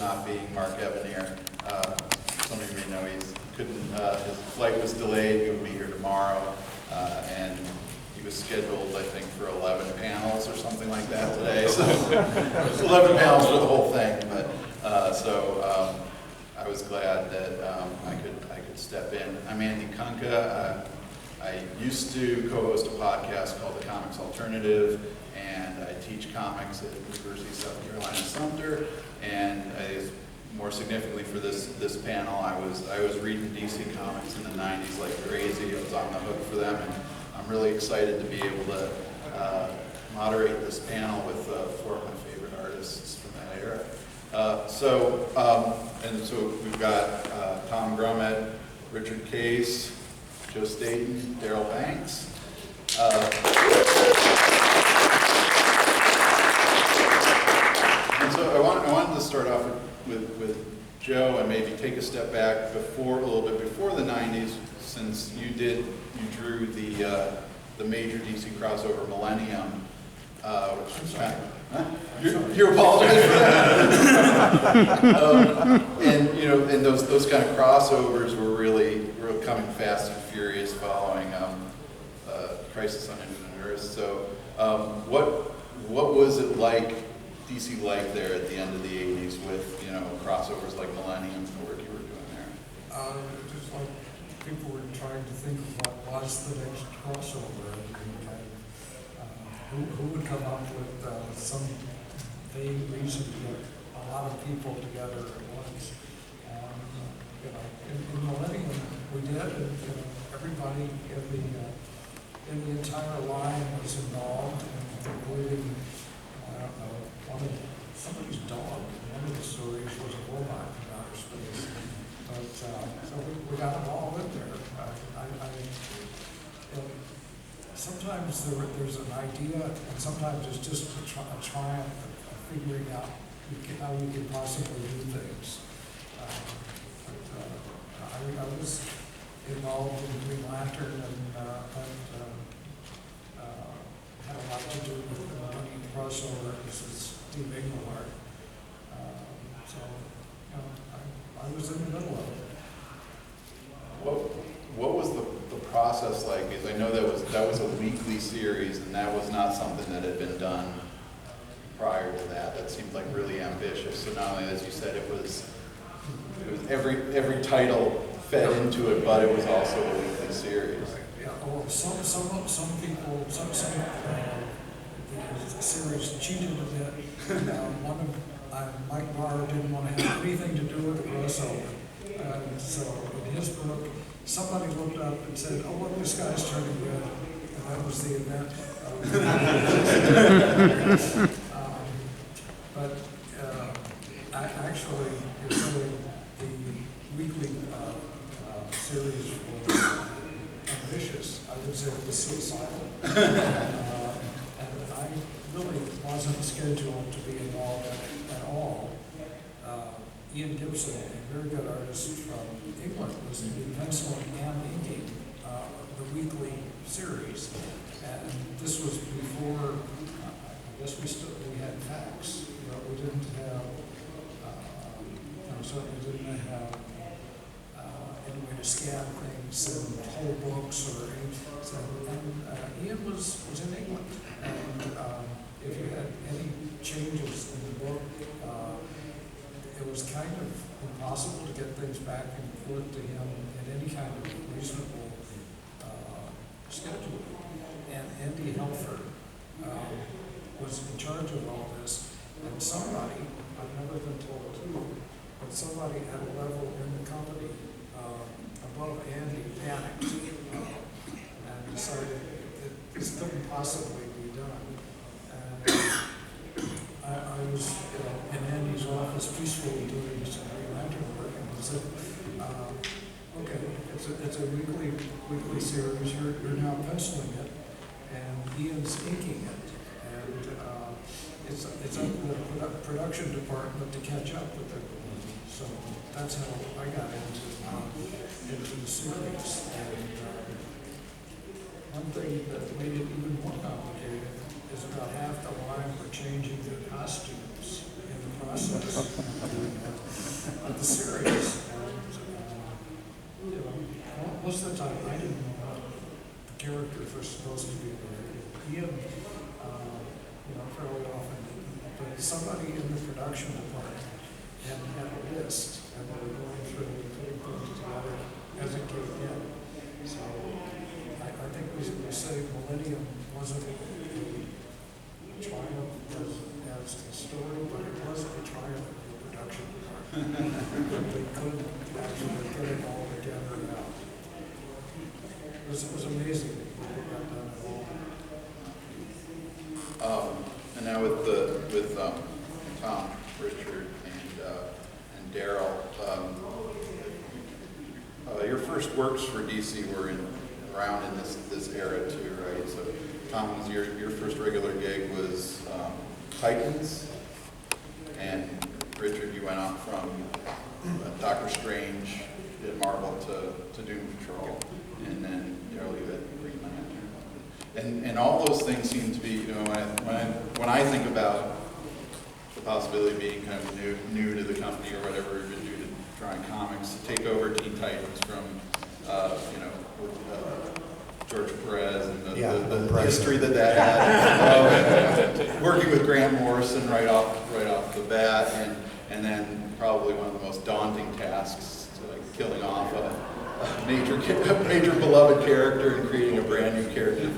not being Mark Evanier. Some of you may know he couldn't, his flight was delayed. He would be here tomorrow, and he was scheduled, I think, for 11 panels or something like that today. So 11 panels for the whole thing, but I was glad that I could step in. I'm Andy Kunka. I used to co-host a podcast called The Comics Alternative, and I teach comics at the University of South Carolina Sumter. And more significantly for this panel, I was reading DC Comics in the 90s like crazy. I was on the hook for them, and I'm really excited to be able to moderate this panel with four of my favorite artists from that era. So we've got Tom Grummett, Richard Case, Joe Staten, Daryl Banks. And so I wanted to start off with Joe and maybe take a step back a little bit before the 90s, since you drew the major DC crossover Millennium, which was kind of, you apologize for that. And those kind of crossovers were coming fast and furious following Crisis on Infinite Earths. So what was it like, DC like there at the end of the 80s with crossovers like Millennium and the work you were doing there? Just like people were trying to think of what was the next crossover, and who would come up with some vague reason to get a lot of people together at once. In Millennium we did, and everybody in the entire line was involved, including somebody's dog. One of the stories was a robot from outer space. But so we got them all in there. Sometimes there's an idea, and sometimes it's just a triumph of figuring out how you can possibly do things. I was involved in Green Lantern, and had a lot to do with the Millennium crossover. This is Steve Englehart. I was in the middle of it. What was the process like? Because I know that was a weekly series, and that was not something that had been done prior to that. That seemed like really ambitious. So not only, as you said, it was every title fed into it, but it was also a weekly series. Yeah. Well, some people, the series cheated a bit. One of Mike Barr didn't want to have anything to do with the crossover. So in his book, somebody looked up and said, "Oh, look, this guy's turning red," and that was the event. But actually, the weekly series was ambitious. I would say it was suicidal. And I really wasn't scheduled to be involved at all. Ian Gibson, a very good artist from England, was to be penciling and inking the weekly series. And this was before, I guess we had fax, but we didn't have, certainly didn't have any way to scan things and whole books or anything. So, and Ian was in England, and if you had any changes in the book, it was kind of impossible to get things back and forth to him in any kind of reasonable schedule. And Andy Helfer was in charge of all this, and somebody, I've never been told who, but somebody at a level in the company above Andy panicked and decided that this couldn't possibly be done. And I was in Andy's office peacefully doing some Green Lantern work, and he said, "Okay, it's a weekly series. You're now penciling it, and Ian's inking it, and it's up to the production department to catch up with it." So that's how I got into the series. And one thing that made it even more complicated is about half the line were changing their costumes in the process. But the series, you know, most of the time, I didn't know what the characters were supposed to be. Ian, you know, fairly often, but somebody in the production department had a list, and they were going through and putting things together as it came in. So I think we say Millennium wasn't a triumph as the story, but it was a triumph of the production department. They couldn't actually get it all together now. It was amazing what they got done at all. And now with Tom, Richard, and Daryl, your first works for DC were around in this era too, right? So Tom, was your first regular gig was Titans, and Richard, you went on from Doctor Strange at Marvel to Doom Patrol, and then Daryl, you had Green Lantern. And all those things seem to be, you know, when I think about the possibility of being kind of new to the company or whatever we've been doing to drawing comics, to take over Teen Titans from, you know, with George Perez and the history that had, working with Grant Morrison right off the bat, and then probably one of the most daunting tasks, like killing off a major beloved character and creating a brand new character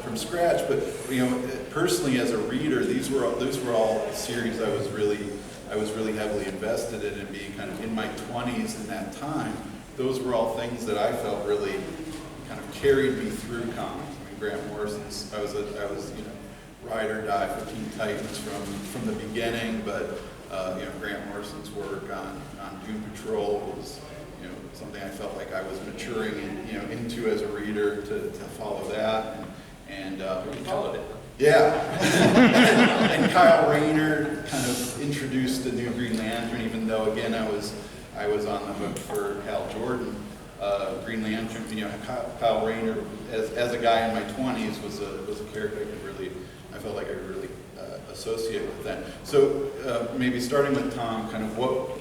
from scratch. But you know, personally as a reader, these were all series I was really heavily invested in, and being kind of in my 20s in that time, those were all things that I felt really kind of carried me through comics. I mean, Grant Morrison's, I was you know, ride or die for Teen Titans from the beginning, but you know, Grant Morrison's work on Doom Patrol was, you know, something I felt like I was maturing into as a reader to follow that, and You followed it. yeah. And Kyle Rayner kind of introduced the new Green Lantern, even though again I was on the hook for Hal Jordan. Green Lantern, you know, Kyle Rayner as a guy in my 20s was a character I felt like I could really associate with that. So maybe starting with Tom, kind of what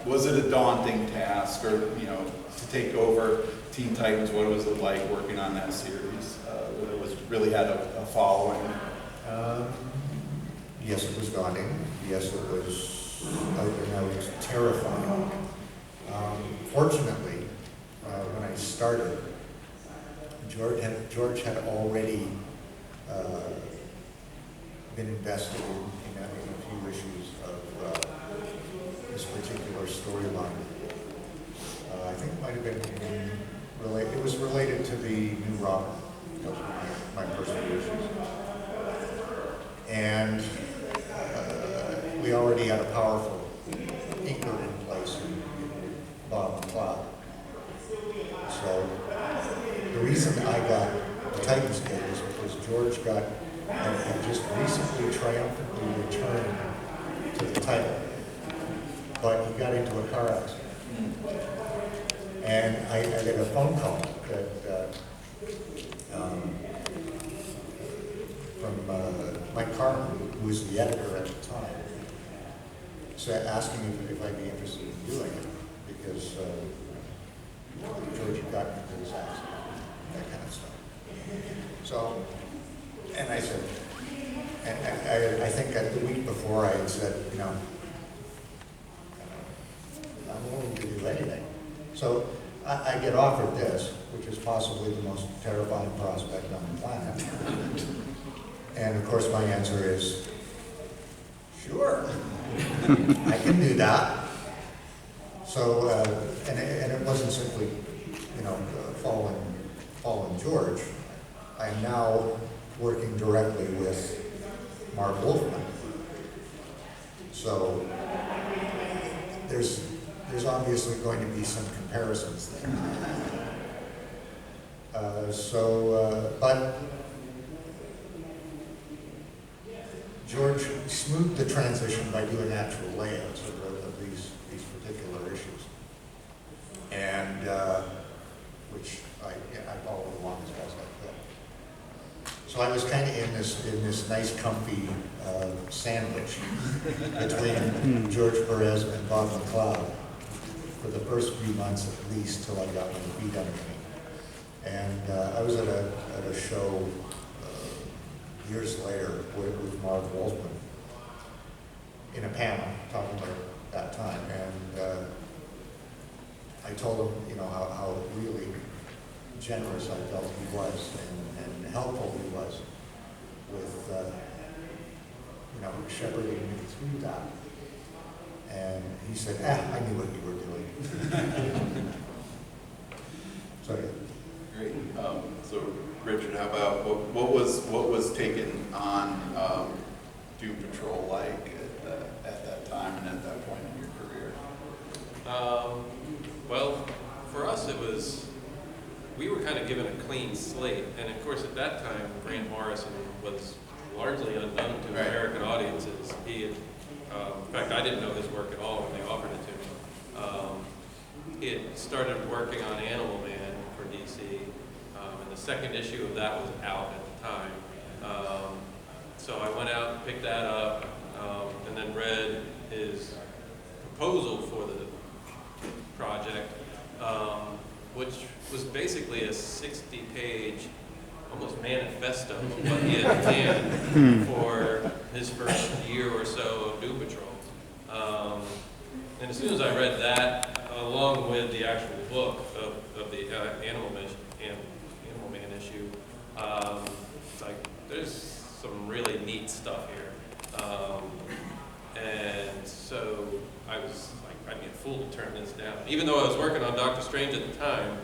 was it a daunting task, or you know, to take over Teen Titans? What was it like working on that series? It was really had a following. Yes, it was daunting. Yes, it was. I was terrified. Fortunately, when I started, George had already been invested in a few issues of this particular storyline. I think it might have been related. It was related to the new Robin. That was my first few issues, and we already had a powerful inker in place in Bob McLeod. So the reason I got the Titans gig is because George had just recently triumphantly returned to the title, but he got into a car accident. And I got a phone call from Mike Carmen, who was the editor at the time, asking if I'd be interested in doing it, because George had gotten into this accident, that kind of stuff. So, and I said, and I think the week before I had said, you know, I'm willing to do anything. So I get offered this, which is possibly the most terrifying prospect on the planet. And of course my answer is, sure, I can do that. So, and it wasn't simply, you know, following George. I'm now working directly with Mark Wolfman. So there's obviously going to be some comparisons there. But George smoothed the transition by doing actual layouts of these particular issues, and which I followed along as best I could. So I was kind of in this nice comfy sandwich between George Perez and Bob McLeod for the first few months at least, till I got my feet under me. And I was at a show years later with Marv Wolfman in a panel talking about that time, and I told him, you know, how really generous I felt he was, and helpful he was with, you know, shepherding me through that. And he said, I knew what you were doing. So, yeah. Great. So, Richard, how about, what was taken on Doom Patrol like at that time and at that point in your career? Well, for us we were kind of given a clean slate, and of course at that time Grant Morrison was largely unknown to American audiences. He had, in fact, I didn't know his work at all when they offered it to me. He had started working on Animal Man for DC, and the second issue of that was out at the time. So I went out and picked that up, and then read his proposal for the project, which was basically a 60-page, almost manifesto of what he had planned for his first year or so of Doom Patrol. And as soon as I read that, along with the actual book of the Animal Man issue, it's like, there's some really neat stuff here. And so I was like, I'd be a fool to turn this down. Even though I was working on Doctor Strange at the time,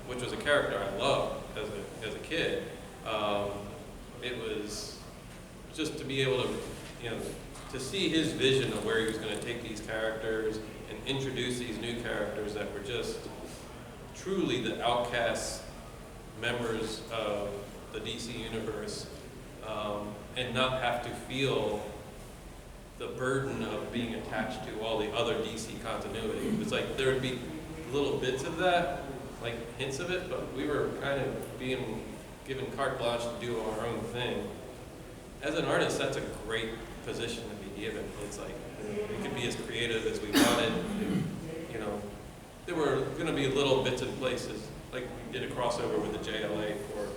which was a character I loved as a kid, it was just to be able to, you know, to see his vision of where he was going to take these characters and introduce these new characters that were just truly the outcast members of the DC universe, and not have to feel the burden of being attached to all the other DC continuity. It's like there would be little bits of that, like hints of it, but we were kind of being given carte blanche to do our own thing. As an artist, that's a great position to be given. It's like, we could be as creative as we wanted. You know, there were going to be little bits and places, like we did a crossover with the JLA for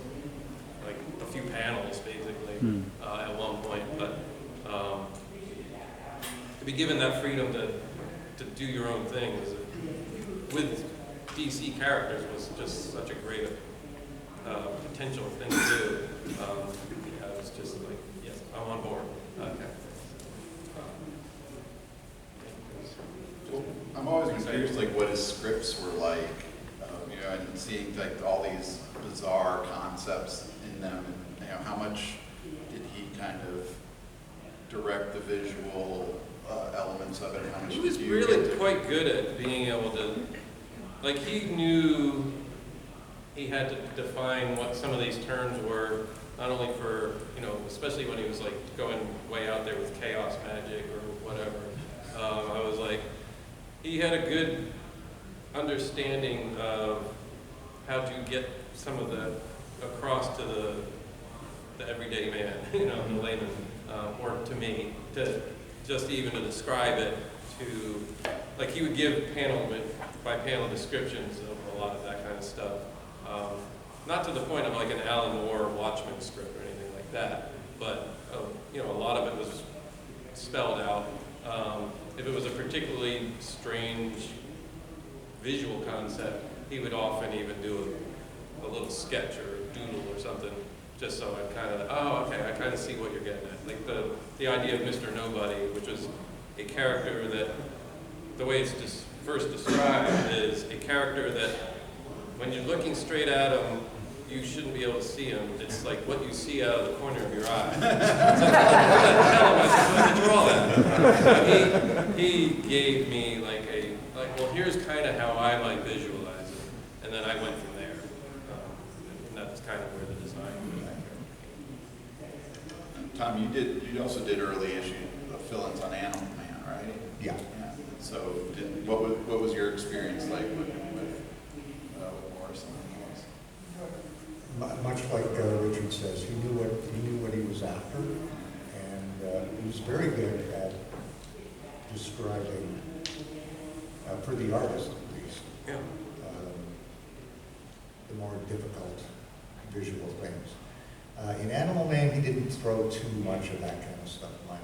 like a few panels, basically, at one point. But to be given that freedom to do your own thing with DC characters was just such a great potential thing to do. I was just like, yes, I'm on board. I'm always been curious, like, what his scripts were like, you know, and seeing like all these bizarre concepts in them, and you know, how much did he kind of direct the visual elements of it? How much He was did you really get to quite good at being able to, like, he knew he had to define what some of these terms were, not only for, you know, especially when he was like going way out there with chaos magic or whatever. I was like, he had a good understanding of how to get some of the across to the everyday man, you know, the layman, or to me, to just even to describe it, to, like, he would give panel by panel descriptions of a lot of that kind of stuff. Not to the point of like an Alan Moore Watchmen script or anything like that, but you know, a lot of it was spelled out. If it was a particularly strange visual concept, he would often even do a little sketch or a doodle or something, just so I kind of, oh, okay, I kind of see what you're getting at. Like the idea of Mr. Nobody, which was a character that, the way it's first described, is a character that when you're looking straight at him, you shouldn't be able to see him. It's like what you see out of the corner of your eye. So how am I supposed to draw that? He gave me like well, here's kind of how I might visualize it, and then I went from there. And that's kind of where the design went. Tom, you also did early issue fill-ins on Animal Man, right? Yeah. So, what was your experience like with Morrison? Much like Richard said, says he knew what he was after, and he was very good at describing, for the artist at least, Yeah. the more difficult visual things. In Animal Man, he didn't throw too much of that kind of stuff my way.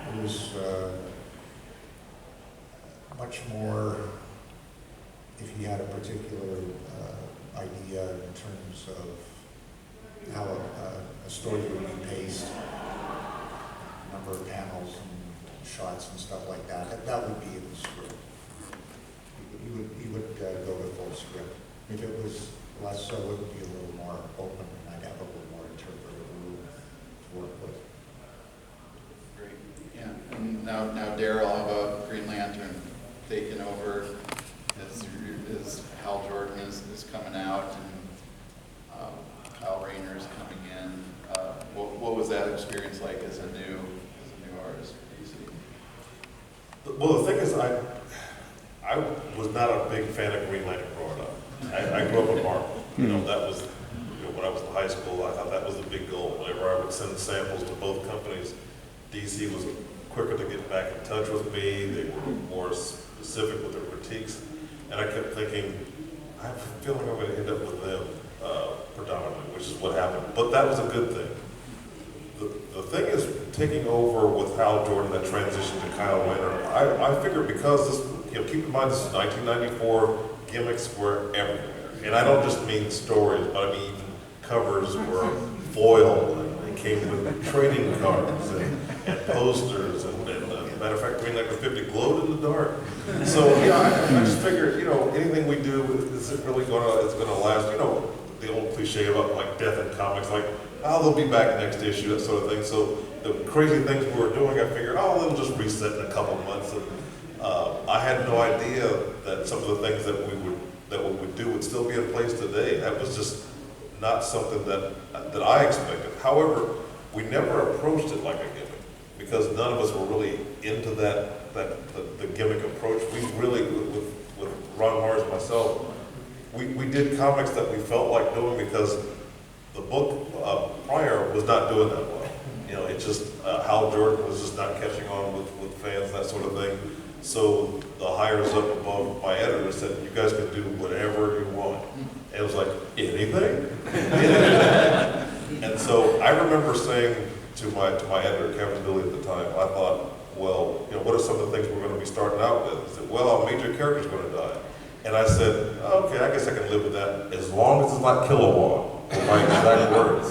It was much more, if he had a particular idea in terms of how a story would be paced, number of panels and shots and stuff like that, that would be in the script. He would go to full script. If it was less so, it would be a little more open, and I'd have a little more interpretive room to work with. Great, yeah. And now Daryl, how about Green Lantern taking over as Hal Jordan is coming out and Kyle Rayner is coming in. What was that experience like as a new artist for DC? Well, the thing is, I was not a big fan of Green Lantern growing up. I grew up with Marvel. You know, that was, when I was in high school, I thought that was the big goal. Whenever I would send samples to both companies, DC was quicker to get back in touch with me. They were more specific with their critiques. And I kept thinking, I have a feeling I'm going to end up with them predominantly, which is what happened. But that was a good thing. The thing is, taking over with Hal Jordan, that transition to Kyle Rayner, I figured because this, keep in mind this is 1994, gimmicks were everywhere. And I don't just mean stories, but I mean even covers were foil, and they came with trading cards and posters, and matter of fact, Green Lantern 50 glowed in the dark. So I just figured, anything we do, is it really it's gonna last? The old cliche about like death in comics, like, they'll be back next issue, that sort of thing. So the crazy things we were doing, I figured, they'll just reset in a couple of months. And I had no idea that some of the things that we would do would still be in place today. That was just not something that I expected. However, we never approached it like a gimmick because none of us were really into the gimmick approach. We really, with Ron Mars and myself, we did comics that we felt like doing because the book prior was not doing that well. It just, Hal Jordan was just not catching on with fans, that sort of thing. So the hires up above my editor said, you guys can do whatever you want. And it was like, anything? And so I remember saying to my editor, Kevin Billy at the time, I thought, well, what are some of the things we're going to be starting out with? He said, well, a major character's going to die. And I said, okay, I guess I can live with that as long as it's not Kilowog, were my exact words.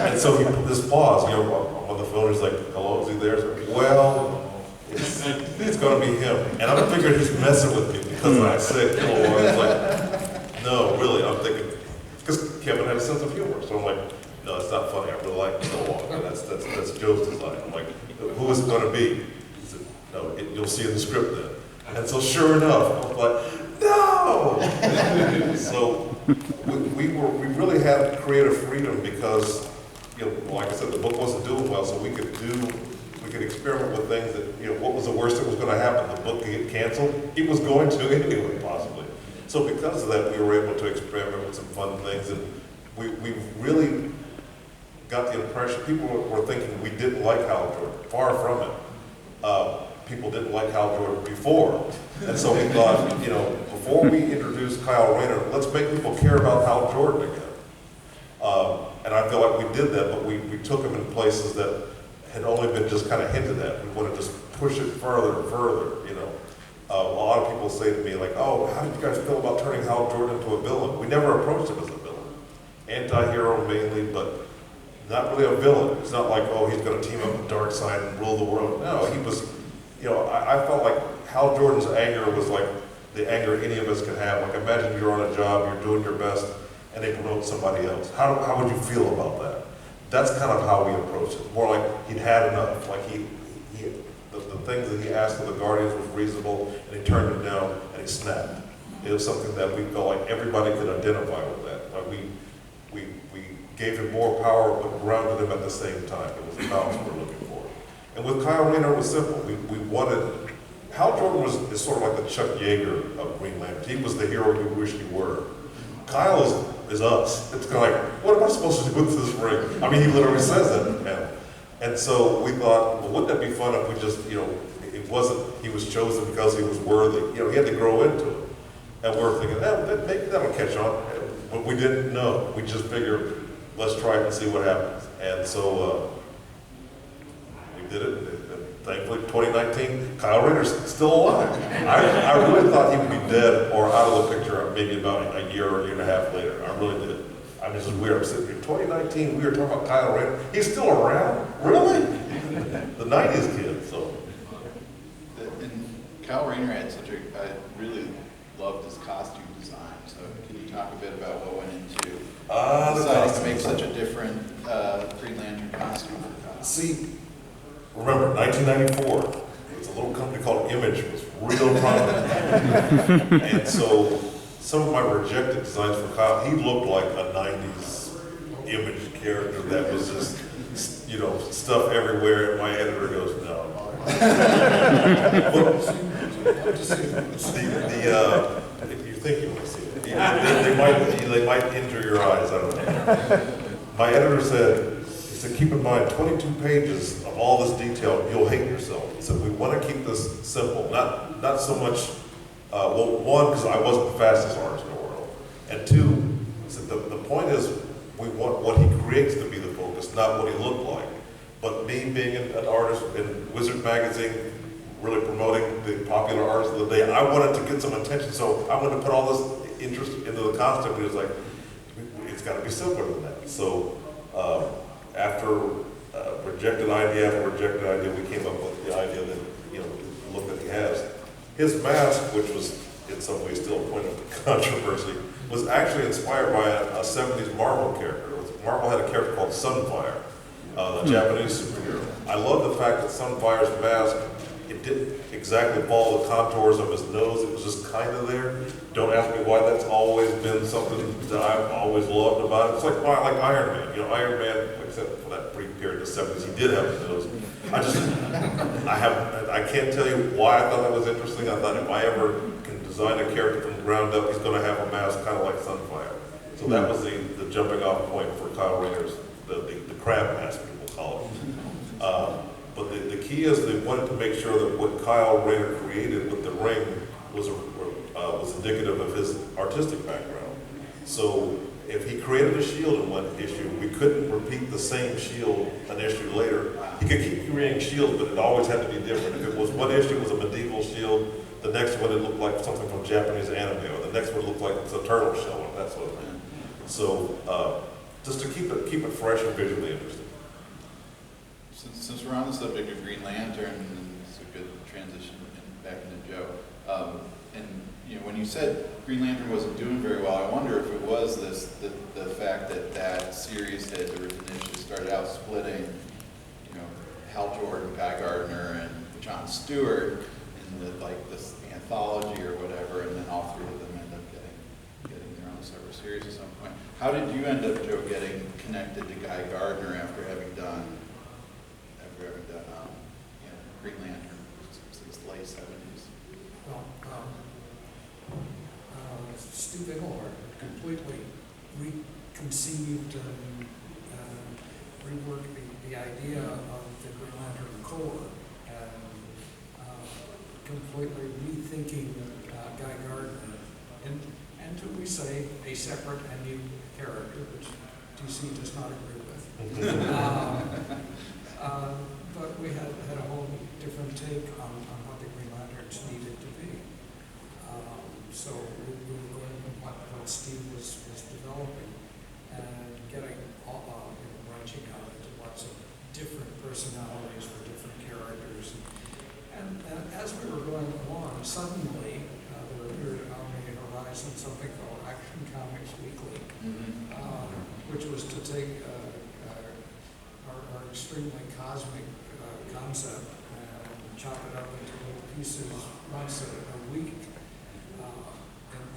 And so he put this pause, on the phone, he's like, hello, is he there? So, well, it's going to be him. And I'm figuring he's messing with me because I said Kilowog. I was like, no, really, I'm thinking, because Kevin had a sense of humor. So I'm like, no, it's not funny. I really like Kilowog. That's Joe's design. I'm like, who is it going to be? He said, no, you'll see in the script then. And so sure enough, I'm like, no! So we really had creative freedom because, like I said, the book wasn't doing well, so we could experiment with things that, what was the worst that was going to happen? The book could get canceled? It was going to anyway, possibly. So because of that, we were able to experiment with some fun things, and we really got the impression, people were thinking we didn't like Hal Jordan. Far from it. People didn't like Hal Jordan before. And so we thought, before we introduce Kyle Rayner, let's make people care about Hal Jordan again. And I feel like we did that, but we took him in places that had only been just kind of hinted at. We wanted to just push it further and further, A lot of people say to me, like, oh, how did you guys feel about turning Hal Jordan into a villain? We never approached him as a villain. Anti-hero mainly, but not really a villain. It's not like, oh, he's going to team up with Darkseid and rule the world. No, he was, I felt like Hal Jordan's anger was like the anger any of us could have. Like, imagine you're on a job, you're doing your best, and they promote somebody else. How would you feel about that? That's kind of how we approached it. More like he'd had enough. Like the things that he asked of the Guardians was reasonable, and he turned it down, and he snapped. It was something that we felt like everybody could identify with that. Like we gave him more power, but grounded him at the same time. It was the balance we were looking for. And with Kyle Rayner, it was simple. We wanted Hal Jordan is sort of like the Chuck Yeager of Green Lantern. He was the hero you wish you were. Kyle is us. It's kind of like, what am I supposed to do with this ring? I mean, he literally says that in the panel. And so we thought, well, wouldn't that be fun if we just, it wasn't, he was chosen because he was worthy. He had to grow into it. And we were thinking, maybe that'll catch on. But we didn't know. We just figured, let's try it and see what happens. And so we did it. Thankfully, 2019, Kyle Rayner's still alive. I really thought he would be dead or out of the picture maybe about a year or a year and a half later. I really did. I mean, this is weird. I'm sitting here, 2019, we were talking about Kyle Rayner. He's still around? Really? The 90s kid, so. And Kyle Rayner had I really loved his costume design. So can you talk a bit about what went into deciding to make such a different Green Lantern costume for Kyle? See, remember, 1994, it's a little company called Image was real prominent. And so some of my rejected designs for Kyle, he looked like a 90s Image character that was just, stuff everywhere, and my editor goes, no. If you think you want to see it, they might injure your eyes, I don't know. My editor said, keep in mind, 22 pages of all this detail, you'll hate yourself. He said, we want to keep this simple, not so much, one, because I wasn't the fastest artist in the world, and two, he said, the point is, we want what he creates to be the focus, not what he looked like. But me being an artist in Wizard Magazine, really promoting the popular artists of the day, I wanted to get some attention, so I wanted to put all this interest into the costume, and it was like, it's got to be simpler than that. So, after rejected idea after rejected idea, we came up with the idea that, the look that he has. His mask, which was in some ways still a point of controversy, was actually inspired by a 70s Marvel character. Marvel had a character called Sunfire, a Japanese superhero. I love the fact that Sunfire's mask, it didn't exactly follow the contours of his nose, it was just kind of there. Don't ask me why that's always been something that I've always loved about it. It's like Iron Man. Iron Man, except for that brief period in the 70s, he did have his nose. I can't tell you why I thought that was interesting. I thought if I ever can design a character from the ground up, he's going to have a mask kind of like Sunfire. So that was the jumping off point for Kyle Rayner's, the crab mask, people call it. But the key is they wanted to make sure that what Kyle Rayner created with the ring was indicative of his artistic background. So if he created a shield in one issue, we couldn't repeat the same shield an issue later. He could keep creating shields, but it always had to be different. If it was one issue, it was a medieval shield. The next one, it looked like something from Japanese anime, or the next one looked like it's a turtle shell, or that sort of thing. So just to keep it fresh and visually interesting. Since we're on the subject of Green Lantern, and it's a good transition back into Joe, when you said Green Lantern wasn't doing very well, I wonder if it was the fact that series had initially started out splitting, Hal Jordan, Guy Gardner, and John Stewart in this anthology or whatever, and then all three of them end up getting their own separate series at some point. How did you end up, Joe, getting connected to Guy Gardner after having done Green Lantern since the late 70s? Well, Steve Englehart completely reconceived and reworked the idea of the Green Lantern Corps and completely rethinking Guy Gardner into, we say, a separate and new character, which DC does not agree with. But we had a whole different take on what the Green Lanterns needed to be. So we were going with what Steve was developing and getting branching out into lots of different personalities for different characters. And as we were going along, suddenly there appeared on the horizon something called Action Comics Weekly, which was to take our extremely cosmic concept and chop it up into little pieces once a week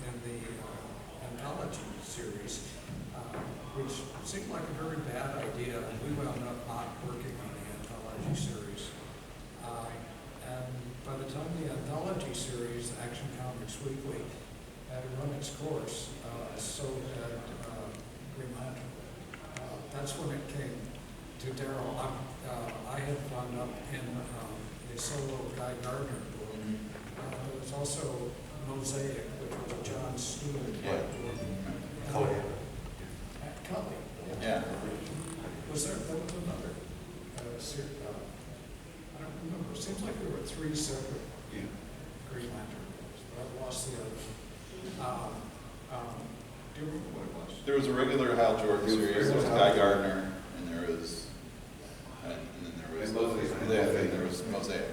in the anthology series, which seemed like a very bad idea, and we wound up not working on the anthology series. And by the time the anthology run its course, so did Green Lantern. That's when it came to Daryl. I had wound up in a solo Guy Gardner book. There was also Mosaic, which was a John Stewart Yeah. book. Cully. Cully. Yeah. Was there another series? I don't remember. It seems like there were 3 separate Green Lantern books, but I've lost the other. Do you remember what it was? There was a regular Hal Jordan series, there was Guy Gardner, and then there was Mosaic.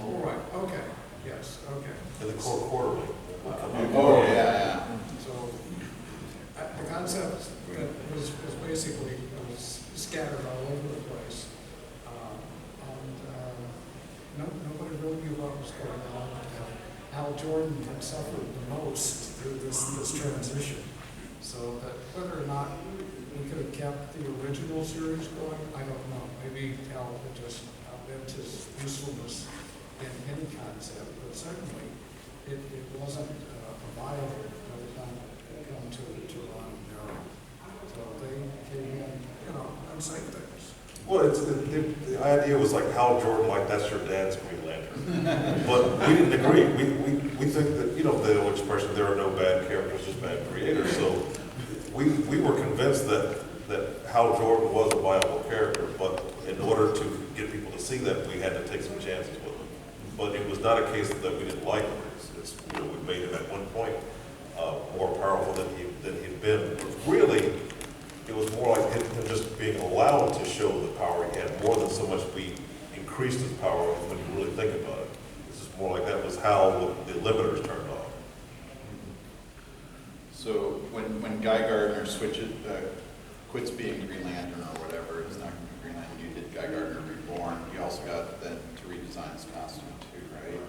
Oh, right, okay, yes, okay. And the quarterly. Oh, yeah. So, the concept that was basically, was scattered all over the place. Nobody really knew what was going on. Hal Jordan had suffered the most through this transition. So that whether or not we could have kept the original series going, I don't know. Maybe Hal had just outlived his usefulness in any concept, but certainly it wasn't viable by the time it came to Ron and Daryl. So they came in, and say things. Well, the idea was like Hal Jordan, like that's your dad's Green Lantern. But we didn't agree. We think that, the old expression, there are no bad characters, just bad creators. So we were convinced that Hal Jordan was a viable character, but in order to get people to see that, we had to take some chances with him. But it was not a case that we didn't like him. We made him at one point more powerful than he'd been. Really, it was more like him just being allowed to show the power he had, more than so much we increased his power when you really think about it. This is more like that was how the limiters turned off. So when Guy Gardner quits being Green Lantern or whatever, he's not going to be Green Lantern, you did Guy Gardner Reborn, you also got then to redesign his costume too, right?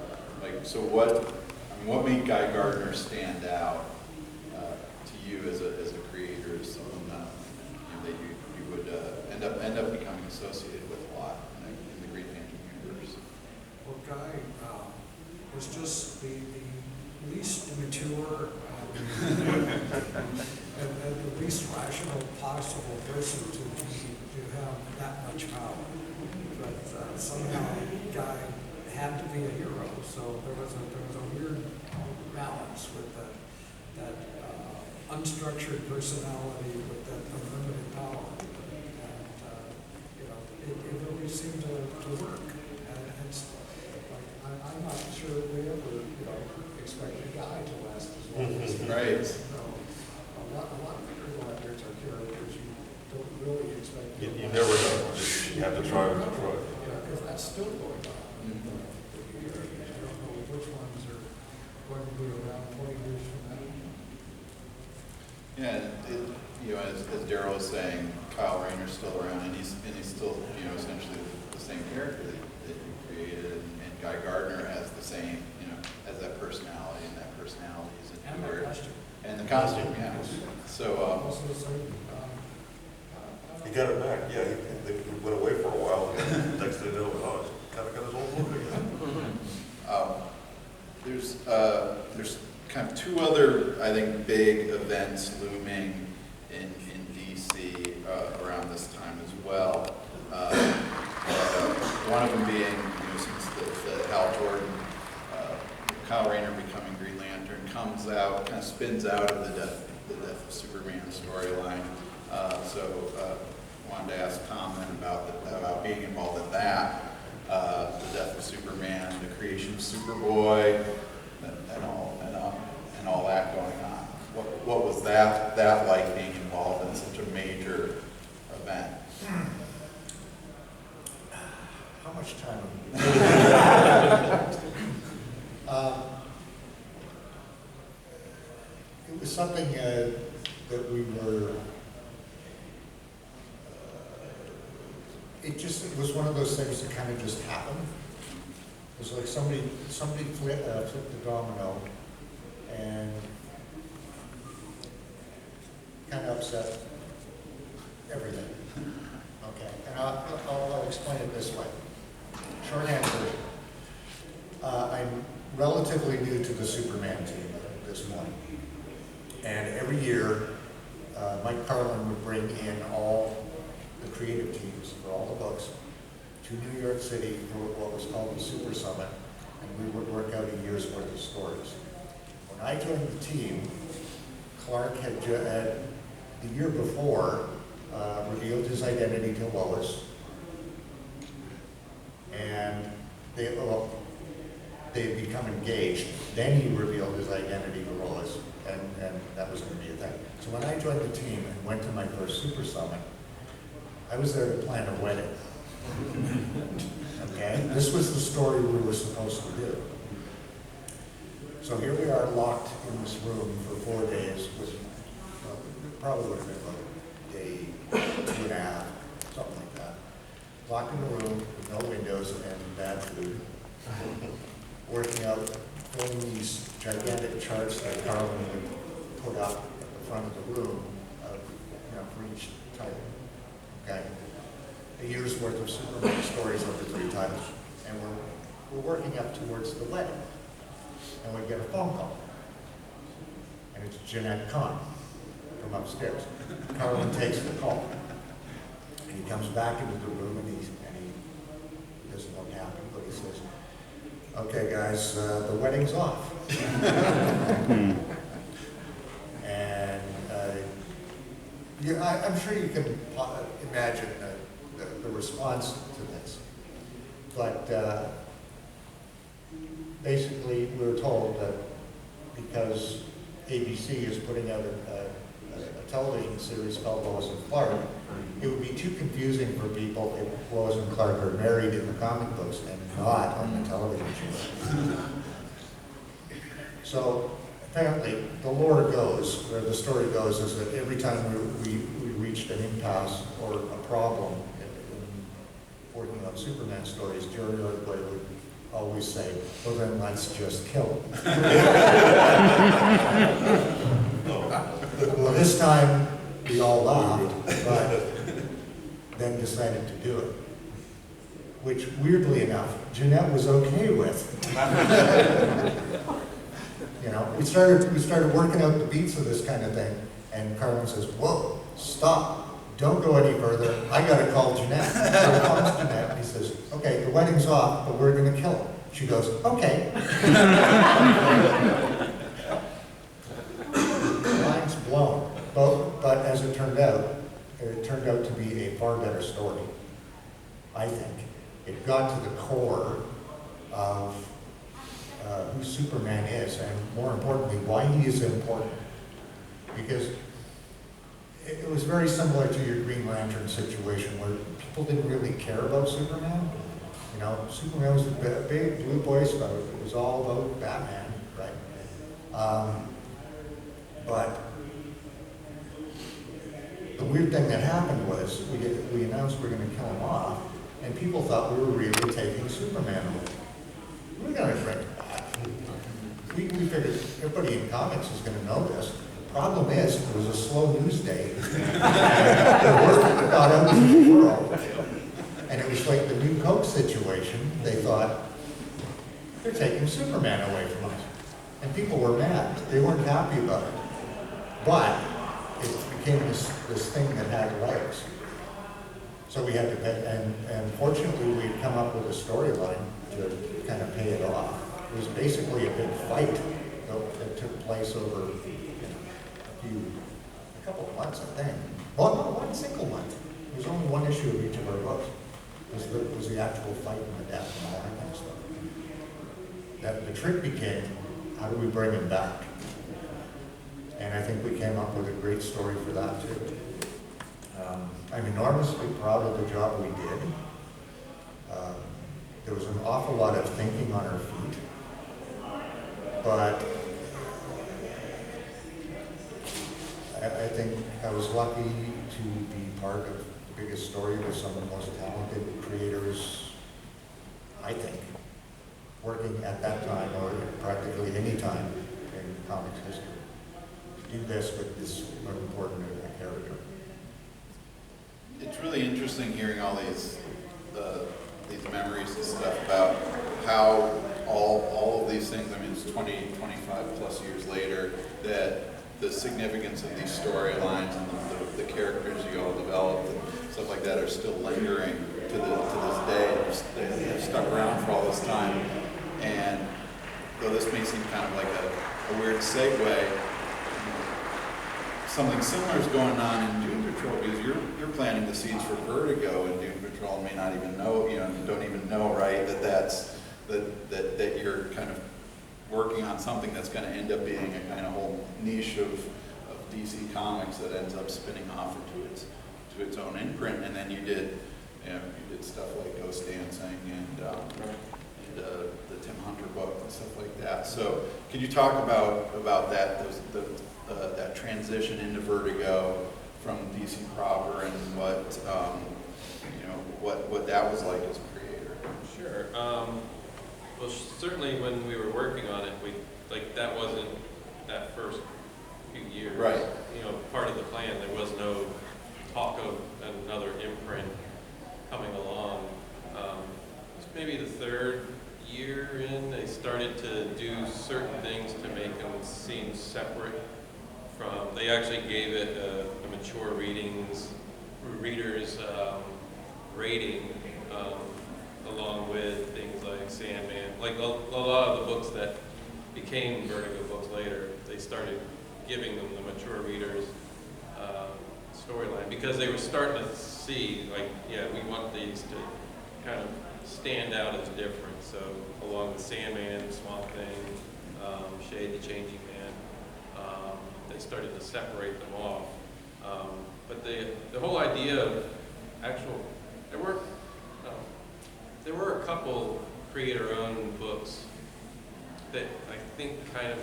Like, so what made Guy Gardner stand out to you as a creator, as someone that you would end up becoming associated with a lot in the Green Lantern universe? Well, Guy was just the least mature and the least rational possible person to have that much power. But somehow Guy had to be a hero, so there was a weird balance with that unstructured personality with that unlimited power, and it really seemed to work. And it's like I'm not sure we ever expected Guy to last as long as he Right. did. A lot of Green Lanterns are characters you don't really expect. You never know. You have to try it. Because that's still going on. I don't know which ones are going to be around 20 years from now. Yeah, as Daryl was saying, Kyle Rayner's still around, and he's still, essentially the same character that you created, and Guy Gardner has the same, has that personality, and that personality is And the costume. And the costume, yeah. So, Also the same. He got it back. Yeah, he went away for a while. And next thing you know, kind of got his old look again. there's kind of 2 other, I think, big events looming in DC around this time as well. One of them being, since the Hal Jordan, Kyle Rayner becoming Green Lantern comes out, kind of spins out of the death of Superman storyline. So wanted to ask comment about being involved in that, the death of Superman, the creation of Superboy, and all that going on. What was that like, being involved in such a major event? How much time have we it was something that we were, it was one of those things that kind of just happened. It was like somebody flipped the domino and kind of upset everything. Okay, and I'll explain it this way. Short answer, I'm relatively new to the Superman team this morning. And every year, Mike Carlin would bring in all the creative teams for all the books to New York City for what was called the Super Summit, and we would work out a year's worth of stories. When I joined the team, Clark had the year before revealed his identity to Lois, and they had become engaged. Then he revealed his identity to Lois, and that was going to be a thing. So when I joined the team and went to my first Super Summit, I was there to plan a wedding. Okay? This was the story we were supposed to do. So here we are locked in this room for 4 days with, probably would have been about day 2.5, something like that. Locked in a room with no windows and bad food. Working out, filling these gigantic charts that Carlin would put up at the front of the room, for each title. Okay? A year's worth of Superman stories over 3 titles. And we're working up towards the wedding. And we get a phone call. And it's Jeanette Kahn from upstairs. Carlin takes the call. And he comes back into the room and he doesn't look happy, but he says, "Okay, guys, the wedding's off." And I'm sure you can imagine the response to this. But basically, we were told that because ABC is putting out a television series called Lois and Clark, it would be too confusing for people if Lois and Clark are married in the comic books and not on the television show. So apparently, the lore goes, or the story goes, is that every time we reached an impasse or a problem in working on Superman stories, Jerry Ordway would always say, "Well, then let's just kill him." Well, this time we all laughed, but then decided to do it, which weirdly enough, Jeanette was okay with. We started working out the beats of this kind of thing, and Carlin says, "Whoa, stop, don't go any further, I gotta call Jeanette." So he calls Jeanette, and he says, "Okay, the wedding's off, but we're gonna kill him." She goes, "Okay." Mind's blown. But as it turned out to be a far better story, I think. It got to the core of who Superman is, and more importantly, why he is important. Because it was very similar to your Green Lantern situation, where people didn't really care about Superman. Superman was a big blue boy scout. It was all about Batman, right? But the weird thing that happened was we announced we were going to kill him off, and people thought we were really taking Superman away. We're going to bring him back. We figured everybody in comics is going to know this. The problem is, it was a slow news day. The word got out to the world. And it was like the new Coke situation. They thought, they're taking Superman away from us. And people were mad. They weren't happy about it. But it became this thing that had legs. So we had to pay, and fortunately we had come up with a storyline to kind of pay it off. It was basically a big fight that took place over a couple of months, I think. Well, not one single month. There was only one issue of each of our books. It was the actual fight and the death and all that kind of stuff. The trick became, how do we bring him back? And I think we came up with a great story for that too. I'm enormously proud of the job we did. There was an awful lot of thinking on our feet, but I think I was lucky to be part of the biggest story with some of the most talented creators, I think, working at that time or practically any time in comics history. To do this with this important character. It's really interesting hearing all these memories and stuff about how all of these things, I mean, it's 20, 25 plus years later, that the significance of these storylines and the characters you all developed and stuff like that are still lingering to this day. They have stuck around for all this time. And though this may seem kind of like a weird segue, something similar is going on in Doom Patrol, because you're planting the seeds for Vertigo, and Doom Patrol may not even know, don't even know, right, that you're kind of working on something that's going to end up being a kind of whole niche of DC Comics that ends up spinning off into its own imprint. And then you did stuff like Ghost Dancing and the Tim Hunter book and stuff like that. So can you talk about that that transition into Vertigo from DC proper, and what that was like as a creator? Sure. Well, certainly when we were working on it, that wasn't that first few years. Right. Part of the plan. There was no talk of another imprint coming along. Maybe the third year in, they started to do certain things to make them seem separate from. They actually gave it a mature readers rating, along with things like Sandman, like a lot of the books that became Vertigo books later. They started giving them the mature readers storyline, because they were starting to see, we want these to kind of stand out as different. So along with Sandman, Swamp Thing, Shade the Changing Man, they started to separate them off. But the whole idea of there were a couple creator-owned books that I think kind of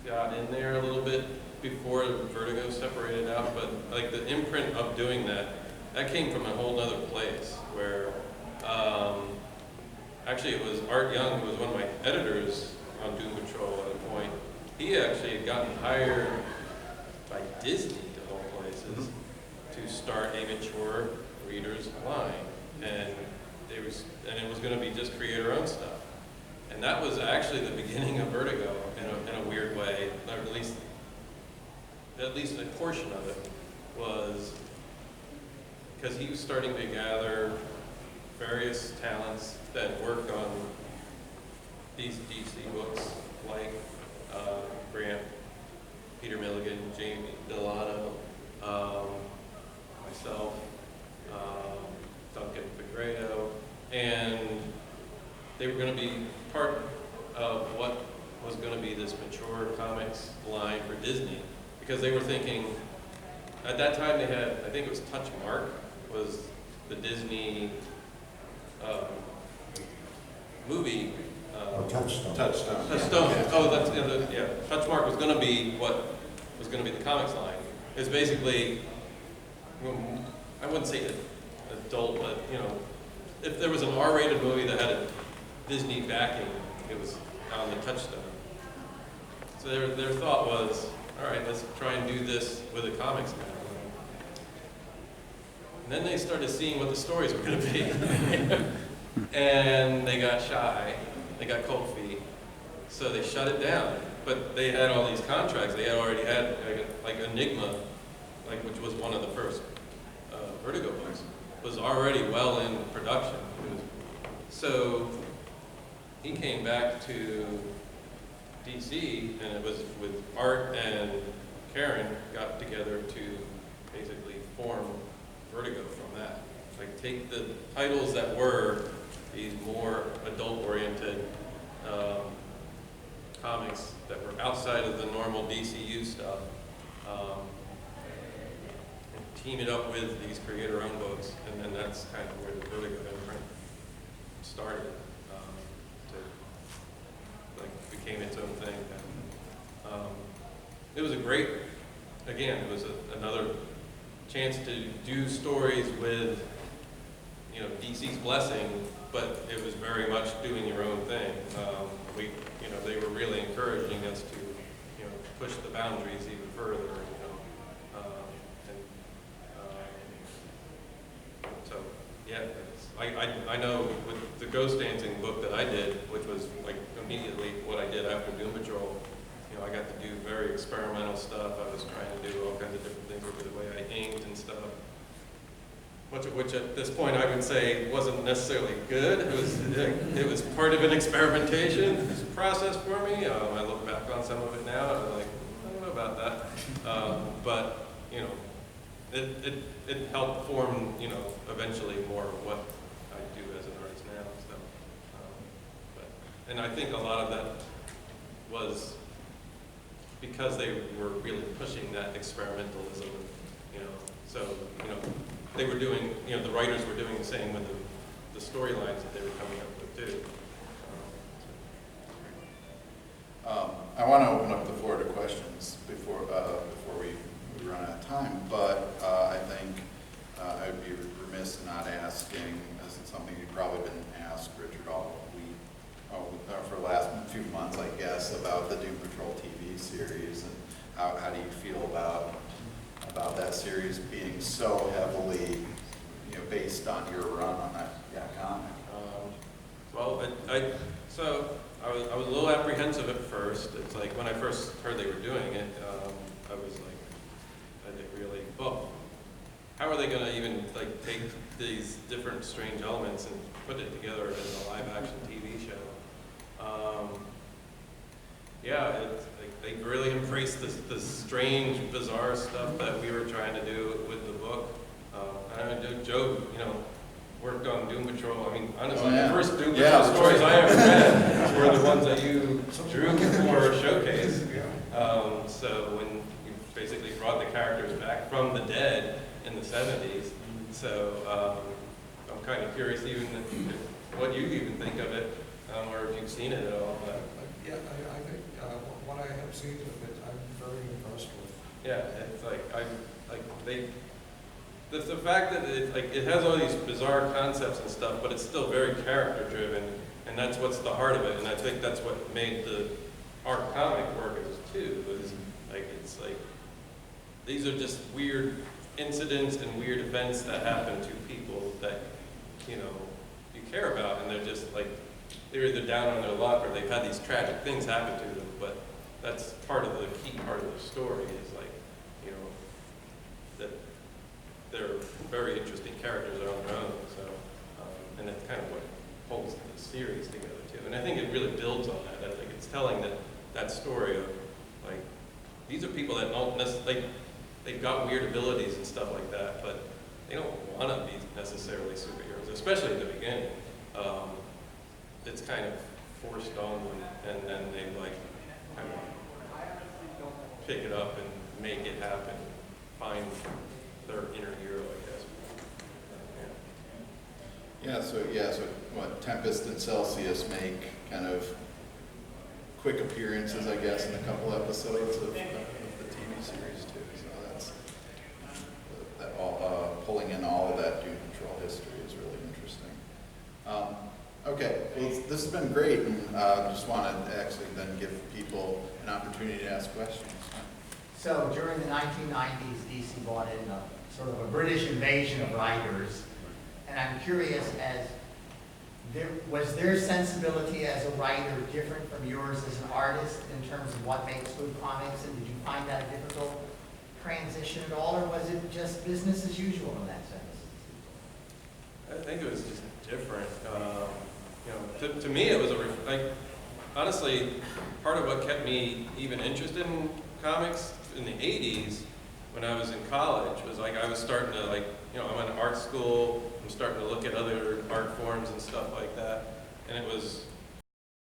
got in there a little bit before Vertigo separated out, but like the imprint of doing that came from a whole other place where actually it was Art Young, who was one of my editors on Doom Patrol at a point. He actually had gotten hired by Disney, of all places, to start a mature readers line, and it was going to be just creator-owned stuff. And that was actually the beginning of Vertigo in a weird way, or at least a portion of it was because he was starting to gather various talents that worked on these DC books, like Grant, Peter Milligan, Jamie Delano, myself, Duncan Fegredo, and they were going to be part of what was going to be this mature comics line for Disney, because they were thinking, at that time they had, I think it was Touchmark, was the Disney movie. Touchstone. Touchstone. Touchstone. Yeah. Oh, that's Touchmark was going to be what was going to be the comics line. It's basically, I wouldn't say adult, but if there was an R-rated movie that had a Disney backing, it was on the Touchstone. So their thought was, all right, let's try and do this with a comics now. And then they started seeing what the stories were going to be. And they got shy. They got cold feet. So they shut it down. But they had all these contracts. They had already had, like Enigma, which was one of the first Vertigo books, was already well in production. So he came back to DC, and it was with Art and Karen got together to basically form Vertigo from that. Take the titles that were these more adult-oriented comics that were outside of the normal DCU stuff, and team it up with these creator-owned books, and then that's kind of where the Vertigo imprint started. Became its own thing. It was a great, again, it was another chance to do stories with, DC's blessing, but it was very much doing your own thing. They were really encouraging us to, push the boundaries even further, so yeah, I know with the Ghost Dancing book that I did, which was immediately what I did after Doom Patrol, you know, I got to do very experimental stuff. I was trying to do all kinds of different things with the way I inked and stuff. Much of which at this point I would say wasn't necessarily good. It was part of an experimentation process for me. I look back on some of it now and I'm like, I don't know about that. But, you know, it helped form, you know, eventually more of what I do as an artist now. So, and I think a lot of that was because they were really pushing that experimentalism, you know. So, you know, they were doing, you know, the writers were doing the same with the storylines that they were coming up with too. I want to open up the floor to questions before we run out of time, but I think I would be remiss not asking, this is something you've probably been asked, Richard, all week, for the last few months, I guess, about the Doom Patrol TV series, and how do you feel about that series being so heavily, you know, based on your run on that comic? Well, I was a little apprehensive at first. It's like when I first heard they were doing it, I was like, I didn't really, well, how are they going to even like take these different strange elements and put it together as a live action TV show? Yeah, they really embraced this strange, bizarre stuff that we were trying to do with the book. I know Joe, you know, worked on Doom Patrol. I mean, honestly, the first Doom Patrol stories I ever read were the ones that you drew for a showcase. So when you basically brought the characters back from the dead in the 70s. So I'm kind of curious even what you even think of it, or if you've seen it at all. But. Yeah, I think what I have seen of it, I'm very impressed with. Yeah, it's like the fact that it has all these bizarre concepts and stuff, but it's still very character driven, and that's what's the heart of it. And I think that's what made our comic work as too. Was like it's like these are just weird incidents and weird events that happen to people that you know you care about, and they're just like. They're either down on their luck or they've had these tragic things happen to them, but that's part of the key part of the story is like, you know, that they're very interesting characters on their own, so, and that's kind of what holds the series together too. And I think it really builds on that. I think it's telling that story of, like, these are people that don't necessarily, they've got weird abilities and stuff like that, but they don't want to be necessarily superheroes, especially at the beginning. It's kind of forced on them, and then they like kind of pick it up and make it happen, find their inner hero, I guess. So what, Tempest and Celsius make kind of quick appearances, I guess, in a couple episodes of the TV series too. So that's pulling in all of that Doom Patrol history is really interesting. Okay, well, this has been great, and I just want to actually then give people an opportunity to ask questions. So during the 1990s, DC brought in a sort of a British invasion of writers, and I'm curious was their sensibility as a writer different from yours as an artist in terms of what makes good comics, and did you find that a difficult transition at all, or was it just business as usual in that sense? I think it was just different. You know, to me, it was honestly, part of what kept me even interested in comics in the 80s when I was in college was like I was starting to you know, I'm in art school, I'm starting to look at other art forms and stuff like that, and it was